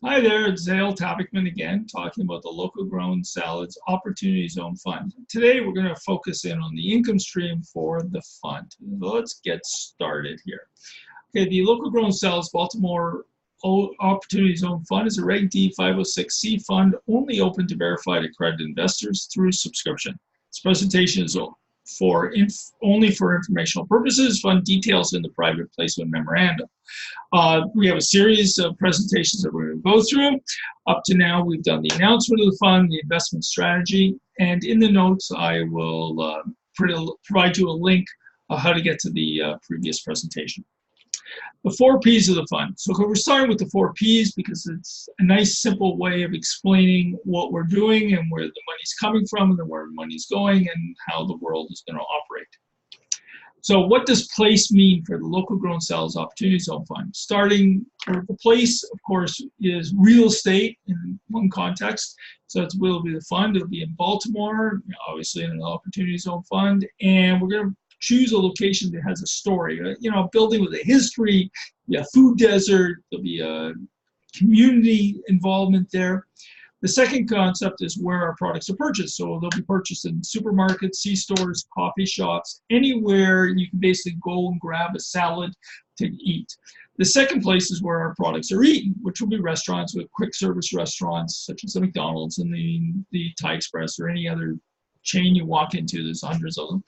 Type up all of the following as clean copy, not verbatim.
Hi there, it's Zale Tabakman again, talking about the Local Grown Salads Opportunity Zone Fund. Today we're going to focus in on the income stream for the fund. Let's get started here. Okay, the Local Grown Salads Baltimore Opportunity Zone Fund is a Reg D 506C fund only open to verified accredited investors through subscription. This presentation is only for informational purposes. Fund details in the private placement memorandum. We have a series of presentations that we're going to go through. Up to now, we've done the announcement of the fund, the investment strategy, and in the notes, I will provide you a link of how to get to the previous presentation. The 4 Ps of the fund. So we're starting with the 4 Ps because it's a nice, simple way of explaining what we're doing and where the money's coming from and where the money's going and how the world is going to operate. So what does place mean for the Local Grown Salads Opportunity Zone Fund? Starting with the place, of course, is real estate in one context. So it will be the fund. It'll be in Baltimore, obviously in an Opportunity Zone Fund. And we're going to choose a location that has a story. A building with a history, a food desert, there'll be a community involvement there. The second concept is where our products are purchased. So they'll be purchased in supermarkets, C-stores, coffee shops, anywhere you can basically go and grab a salad to eat. The second place is where our products are eaten, which will be restaurants with quick service restaurants such as the McDonald's and the Thai Express or any other chain you walk into. There's hundreds of them.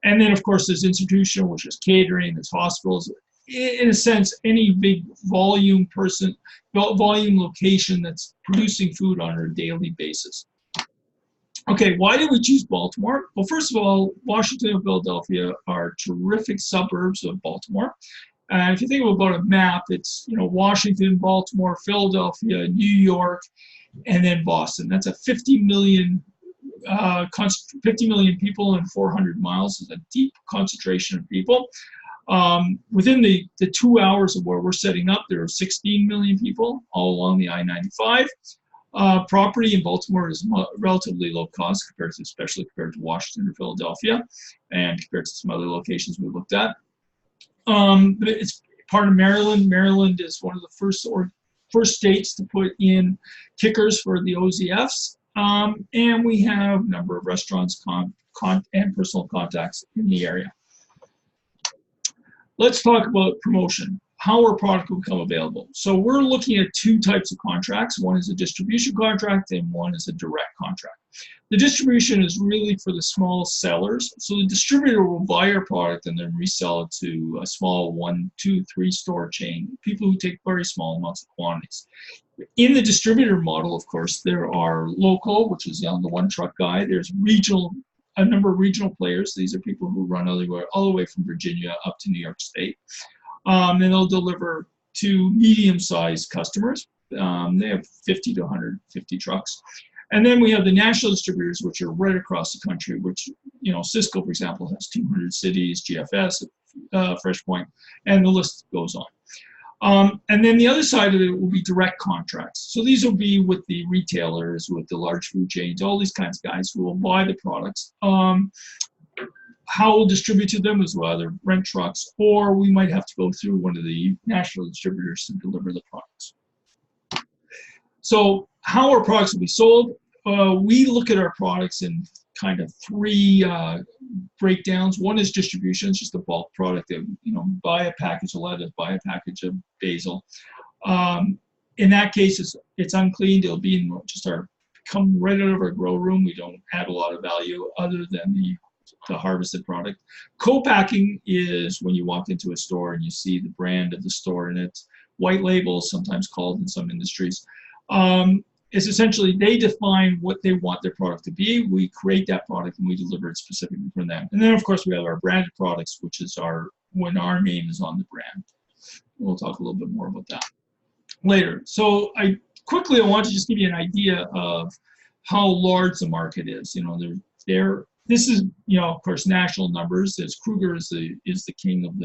And then, of course, there's institutional, which is catering, there's hospitals. In a sense, any big volume location that's producing food on a daily basis. Okay, why did we choose Baltimore? Well, first of all, Washington and Philadelphia are terrific suburbs of Baltimore. And if you think about a map, it's Washington, Baltimore, Philadelphia, New York, and then Boston. That's a 50 million people in 400 miles. Is a deep concentration of people. Within the 2 hours of where we're setting up, there are 16 million people all along the I-95. Property in Baltimore is relatively low cost, especially compared to Washington or Philadelphia, and compared to some other locations we looked at. It's part of Maryland. Maryland is one of the first states to put in kickers for the OZFs, and we have a number of restaurants and personal contacts in the area. Let's talk about promotion, how our product will become available. So we're looking at 2 types of contracts. One is a distribution contract and one is a direct contract. The distribution is really for the small sellers. So the distributor will buy our product and then resell it to a small 1, 2, 3 store chain, people who take very small amounts of quantities. In the distributor model, of course, there are local, which is the one truck guy. There's regional, a number of regional players. These are people who run all the way from Virginia up to New York State. And they'll deliver to medium-sized customers. They have 50 to 150 trucks. And then we have the national distributors, which are right across the country, which, Cisco, for example, has 200 cities, GFS, FreshPoint, and the list goes on. And then the other side of it will be direct contracts. So these will be with the retailers, with the large food chains, all these kinds of guys who will buy the products. How we'll distribute to them is we'll either rent trucks, or we might have to go through one of the national distributors to deliver the products. So how our products will be sold, we look at our products in kind of 3 breakdowns. One is distribution, it's just a bulk product that, buy a package of lettuce, buy a package of basil. In that case, it's uncleaned. It'll be in just come right out of our grow room. We don't add a lot of value other than the harvested product. Co-packing is when you walk into a store and you see the brand of the store and it's white label, sometimes called in some industries. It's essentially they define what they want their product to be. We create that product and we deliver it specifically for them. And then, of course, we have our branded products, which is when our name is on the brand. We'll talk a little bit more about that later. So I want to just give you an idea of how large the market is. This is, of course, national numbers. As Kruger is the king of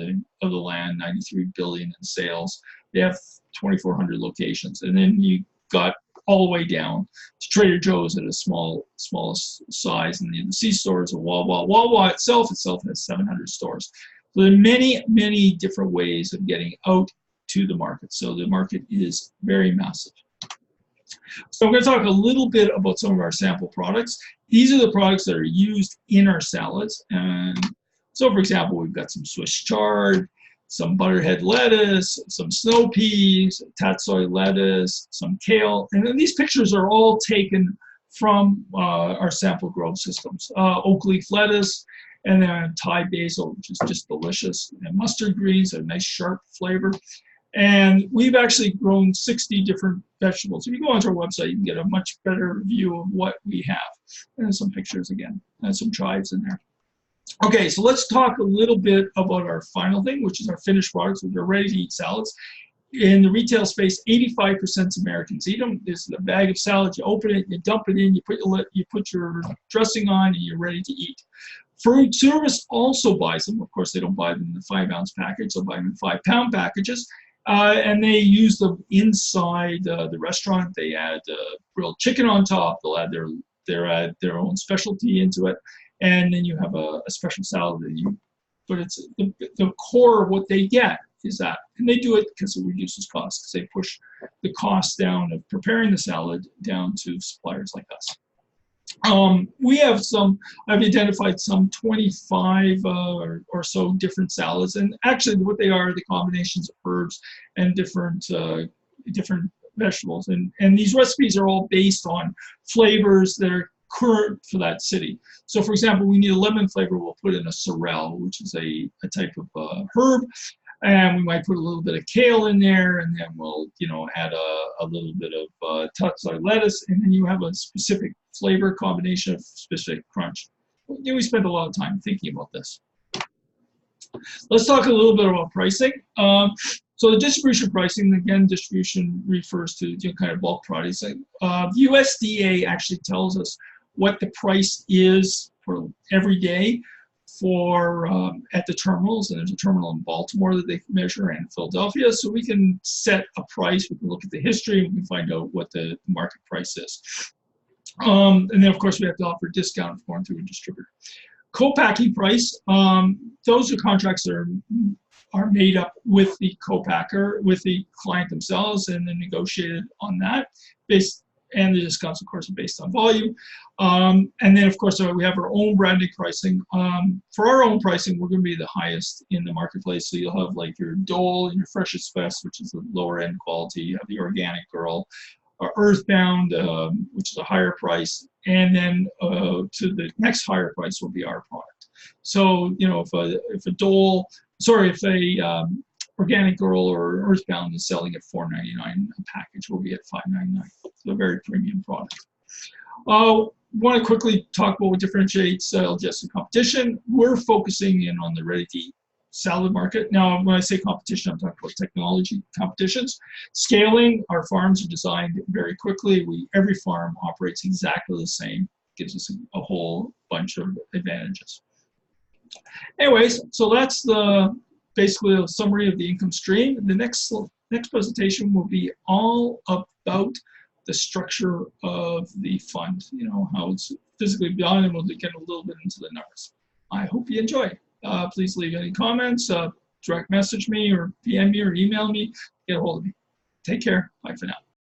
the land, 93 billion in sales. They have 2,400 locations, and then you got all the way down to Trader Joe's at a smallest size, and the C stores of Wawa. Wawa itself has 700 stores. So there are many, many different ways of getting out to the market. So the market is very massive. So I'm going to talk a little bit about some of our sample products. These are the products that are used in our salads. And so, for example, we've got some Swiss chard, some butterhead lettuce, some snow peas, tatsoi lettuce, some kale. And then these pictures are all taken from our sample grow systems. Oak leaf lettuce, and then Thai basil, which is just delicious. And mustard greens, a nice sharp flavor. And we've actually grown 60 different vegetables. If you go onto our website, you can get a much better view of what we have. And some pictures again, and some chives in there. Okay, so let's talk a little bit about our final thing, which is our finished products, which are ready-to-eat salads. In the retail space, 85% of Americans eat them. This is a bag of salad. You open it, you dump it in, you put your dressing on, and you're ready to eat. Food service also buys them. Of course, they don't buy them in the 5-ounce package. They'll buy them in 5-pound packages. And they use them inside the restaurant. They add grilled chicken on top. They'll add their own specialty into it, and then you have a special salad that you. But it's the core of what they get is that, and they do it because it reduces costs. Because they push the cost down of preparing the salad down to suppliers like us. We have I've identified some 25 or so different salads, and actually what they are the combinations of herbs and different vegetables, and these recipes are all based on flavors that are current for that city. So for example, we need a lemon flavor, we'll put in a sorrel, which is a type of herb, and we might put a little bit of kale in there, and then we'll add a little bit of tatsoi lettuce, and then you have a specific flavor combination of specific crunch. We spend a lot of time thinking about this. Let's talk a little bit about pricing. So the distribution pricing, again, distribution refers to kind of bulk products. The USDA actually tells us what the price is for every day for at the terminals, and there's a terminal in Baltimore that they measure, and Philadelphia, so we can set a price. We can look at the history, and we can find out what the market price is. And then of course we have to offer a discount if going through a distributor. Co-packing price, those are contracts that are made up with the co-packer, with the client themselves, and then negotiated on that. And the discounts, of course, are based on volume. And then, of course, we have our own branded pricing. For our own pricing, we're going to be the highest in the marketplace. So you'll have like your Dole and your Freshest Best, which is the lower end quality. You have the Organic Girl, Earthbound, which is a higher price. And then to the next higher price will be our product. So, if a Organic Girl or Earthbound is selling at $4.99 a package, will be at $5.99. So a very premium product. Want to quickly talk about what differentiates just the competition. We're focusing in on the ready-to-eat salad market. Now, when I say competition, I'm talking about technology competitions. Scaling, our farms are designed very quickly. Every farm operates exactly the same. Gives us a whole bunch of advantages. Anyways, so that's basically a summary of the income stream. The next presentation will be all about the structure of the fund, how it's physically done, and we'll get a little bit into the numbers. I hope you enjoy. Please leave any comments, direct message me or PM me or email me, get a hold of me. Take care. Bye for now.